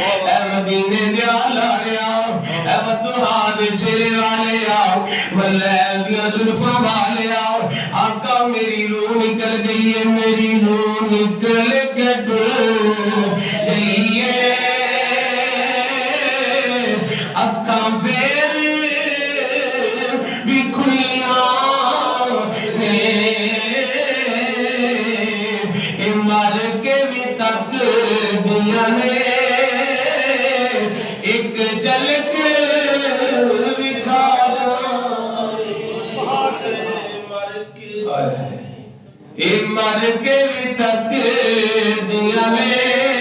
ए मदीने दे लालिया ए मदुहा दे चेहरे वालिया मलैल दियां जुल्फां वालिया आका मेरी रूह निकल गई है मेरी रूह निकल के डुल गई है अखा फेर भी खुलियां ने मर के भी तक दिया ने एक झलक दिखा मर के भी तक दिया ने